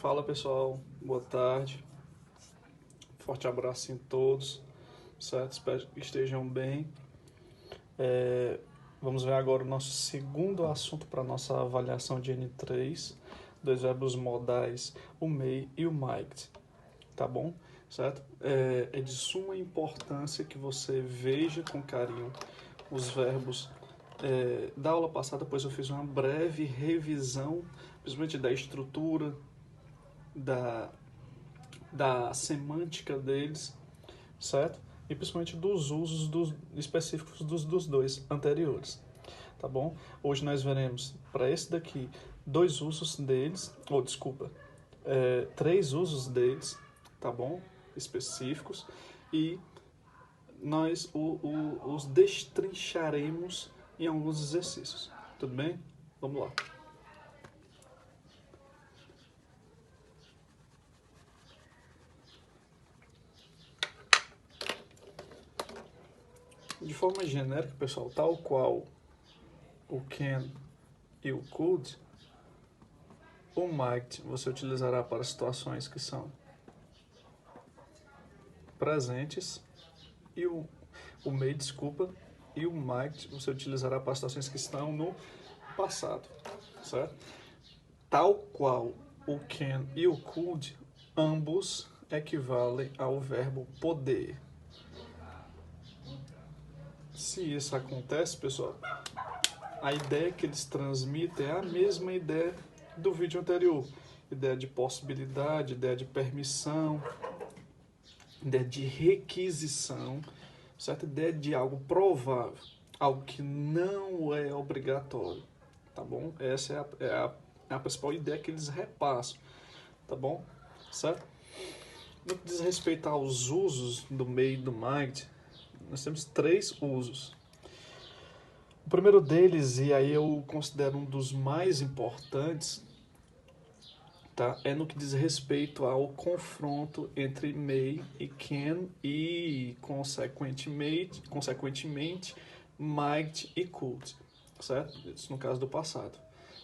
Fala pessoal, boa tarde, forte abraço em todos, certo? Espero que estejam bem. Vamos ver agora o nosso segundo assunto para a nossa avaliação de N3, dois verbos modais, o may e o might, tá bom? Certo? É de suma importância que você veja com carinho os verbos da aula passada, pois eu fiz uma breve revisão, principalmente da estrutura, da semântica deles, certo? E principalmente dos usos específicos dos dois anteriores, tá bom? Hoje nós veremos para esse daqui dois usos deles, ou desculpa, três usos deles, tá bom? Específicos, e nós os destrincharemos em alguns exercícios, tudo bem? Vamos lá. De forma genérica, pessoal, tal qual o can e o could, o might você utilizará para situações que são presentes e o may, desculpa, e o might você utilizará para situações que estão no passado, certo? Tal qual o can e o could, ambos equivalem ao verbo poder. Se isso acontece, pessoal, a ideia que eles transmitem é a mesma ideia do vídeo anterior. Ideia de possibilidade, ideia de permissão, ideia de requisição, certo? Ideia de algo provável, algo que não é obrigatório, tá bom? Essa é a principal ideia que eles repassam, tá bom? Certo? No que diz respeito aos usos do may e do might, nós temos três usos. O primeiro deles, e aí eu considero um dos mais importantes, tá? É no que diz respeito ao confronto entre may e can e, consequentemente, might e could, certo? Isso no caso do passado,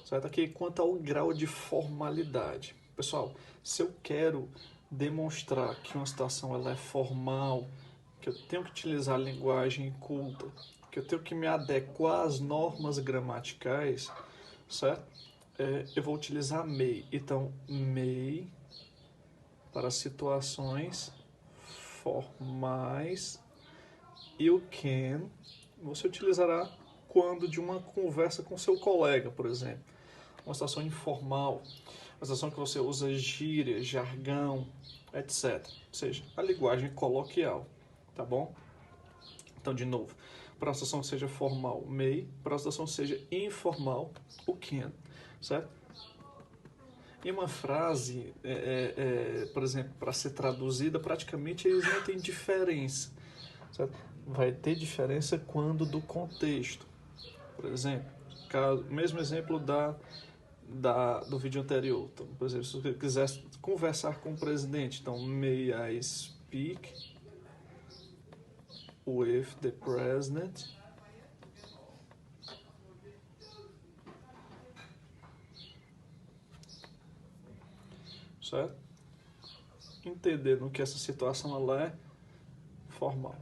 certo? Aqui, quanto ao grau de formalidade. Pessoal, se eu quero demonstrar que uma situação ela é formal, que eu tenho que utilizar a linguagem culta, que eu tenho que me adequar às normas gramaticais, certo? Eu vou utilizar may. Então, may para situações formais e o can você utilizará quando de uma conversa com seu colega, por exemplo. Uma situação informal, uma situação que você usa gíria, jargão, etc. Ou seja, a linguagem coloquial, tá bom? Então, de novo, para uma situação que seja formal, may, para uma situação que seja informal, o can, certo? E uma frase, por exemplo, para ser traduzida, praticamente eles não têm diferença, certo? Vai ter diferença quando do contexto. Por exemplo, mesmo exemplo do vídeo anterior. Então, por exemplo, se você quiser conversar com o presidente, então, may I speak with the president? Certo? Entendendo que essa situação ela é formal.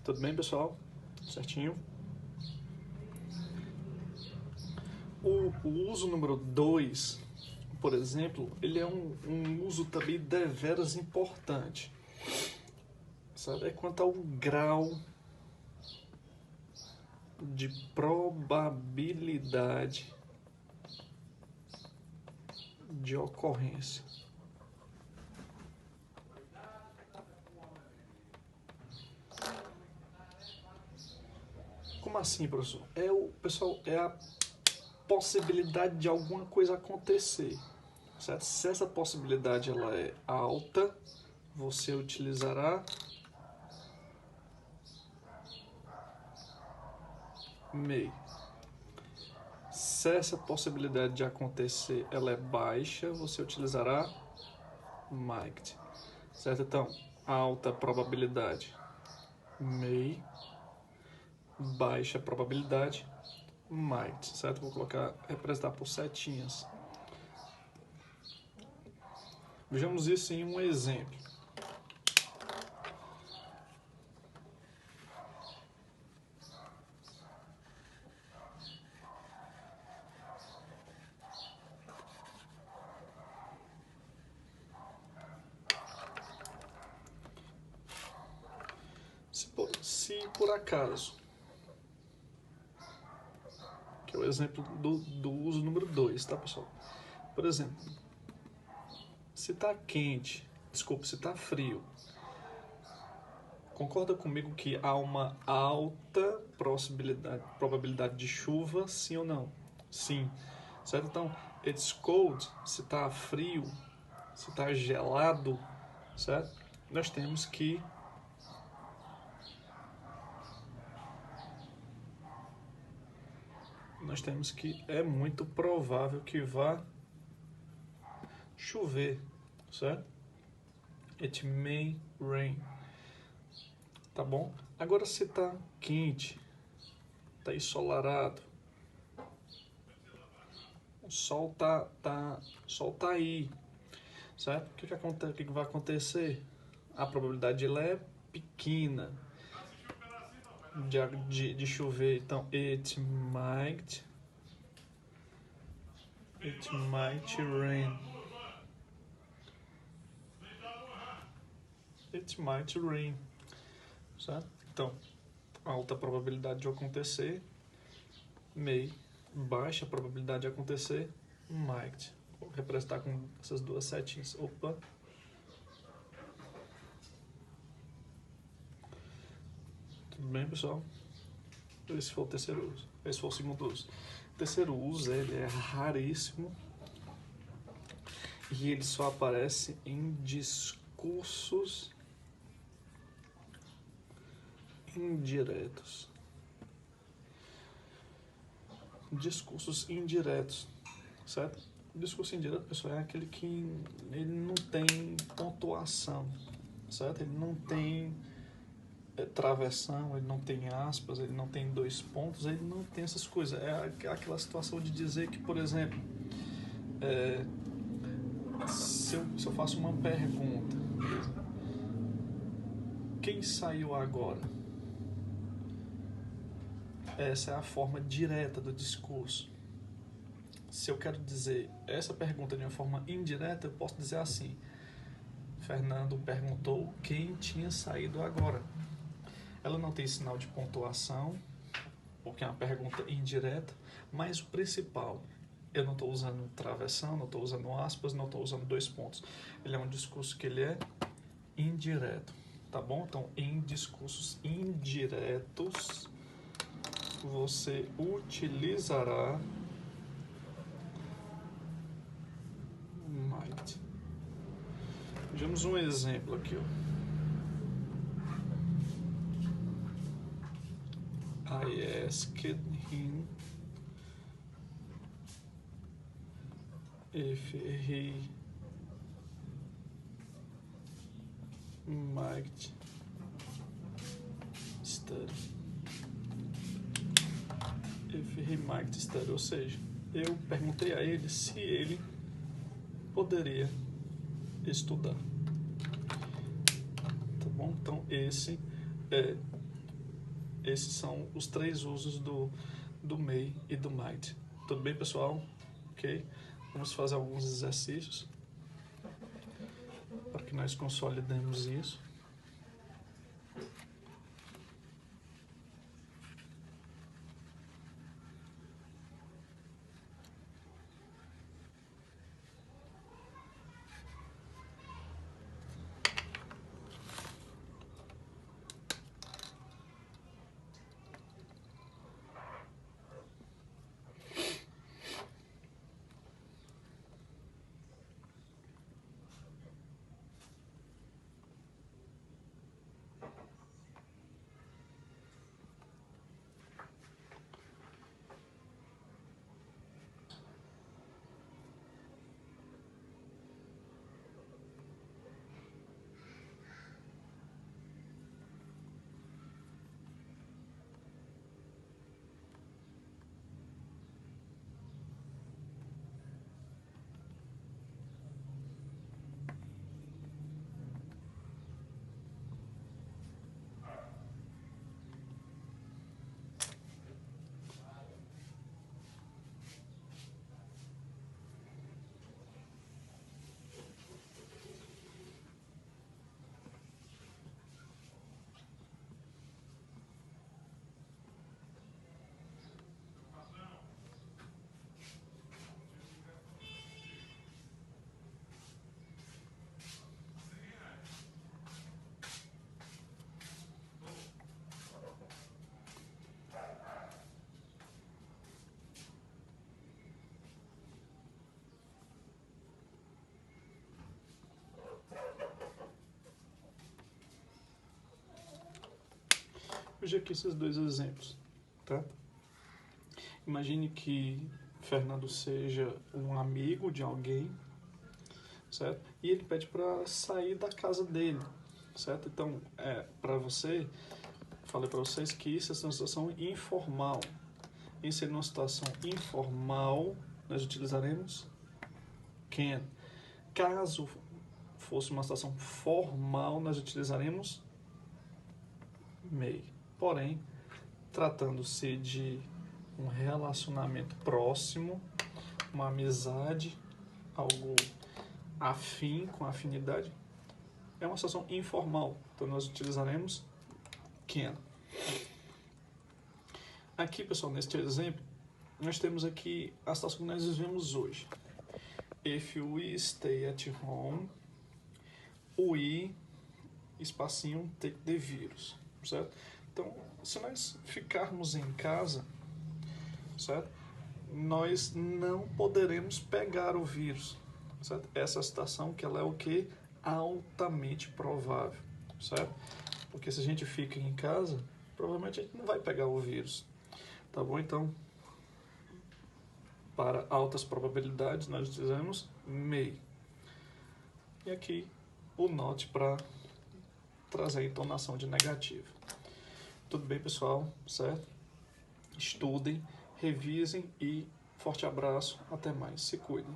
Tudo bem, pessoal? Certinho? O uso número 2, por exemplo, ele é um uso também deveras importante. Sabe? É quanto ao grau de probabilidade de ocorrência. Como assim, professor? Pessoal, é a possibilidade de alguma coisa acontecer, certo? Se essa possibilidade ela é alta, você utilizará may. Se essa possibilidade de acontecer ela é baixa, você utilizará might, certo? Então, alta probabilidade, may, baixa probabilidade, might, certo? Vou representar por setinhas. Vejamos isso em um exemplo. Se por acaso, que é o exemplo do uso número 2, tá, pessoal? Por exemplo, se está quente, desculpa, se está frio, concorda comigo que há uma alta probabilidade de chuva, sim ou não? Sim, certo? Então, it's cold, se está frio, se está gelado, certo? Nós temos que é muito provável que vá chover, certo? It may rain, tá bom? Agora se tá quente, tá ensolarado, o sol tá aí, certo? O que vai acontecer? A probabilidade ela é pequena de chover, então it might rain. It might rain, certo? Então, alta probabilidade de acontecer, may, baixa probabilidade de acontecer, might. Vou representar com essas duas setinhas. Opa. Tudo bem, pessoal? Esse foi o terceiro uso. Esse foi o segundo uso. O terceiro uso, ele é raríssimo e ele só aparece em discursos indiretos. Discursos indiretos, certo? O discurso indireto, pessoal, é aquele que ele não tem pontuação, certo? Ele não tem travessão, ele não tem aspas, ele não tem dois pontos, ele não tem essas coisas. É aquela situação de dizer que, por exemplo, se eu faço uma pergunta, quem saiu agora? Essa é a forma direta do discurso. Se eu quero dizer essa pergunta de uma forma indireta, eu posso dizer assim: Fernando perguntou quem tinha saído agora. Ela não tem sinal de pontuação, porque é uma pergunta indireta, mas o principal, eu não estou usando travessão, não estou usando aspas, não estou usando dois pontos. Ele é um discurso que ele é indireto, tá bom? Então, em discursos indiretos, você utilizará might. Vejamos um exemplo aqui, ó. I asked him if he might study. If he might study, ou seja, eu perguntei a ele se ele poderia estudar. Tá bom? Então, esses são os três usos do may e do might. Tudo bem, pessoal? Ok? Vamos fazer alguns exercícios para que nós consolidemos isso. corrigir aqui esses dois exemplos, tá? Imagine que Fernando seja um amigo de alguém, certo? E ele pede para sair da casa dele, certo? Então, falei para vocês que isso é uma situação informal. Em ser uma situação informal, nós utilizaremos can. Caso fosse uma situação formal, nós utilizaremos may. Porém, tratando-se de um relacionamento próximo, uma amizade, algo afim, com afinidade, é uma situação informal. Então, nós utilizaremos can. Aqui, pessoal, neste exemplo, nós temos aqui a situação que nós vivemos hoje. If we stay at home, we, espacinho, take the virus, certo? Então, se nós ficarmos em casa, certo? Nós não poderemos pegar o vírus, certo? Essa situação que ela é o que? Altamente provável, certo? Porque se a gente fica em casa, provavelmente a gente não vai pegar o vírus, tá bom? Então, para altas probabilidades, nós utilizamos may. E aqui o not para trazer a entonação de negativo. Tudo bem, pessoal? Certo? Estudem, revisem e forte abraço. Até mais. Se cuidem.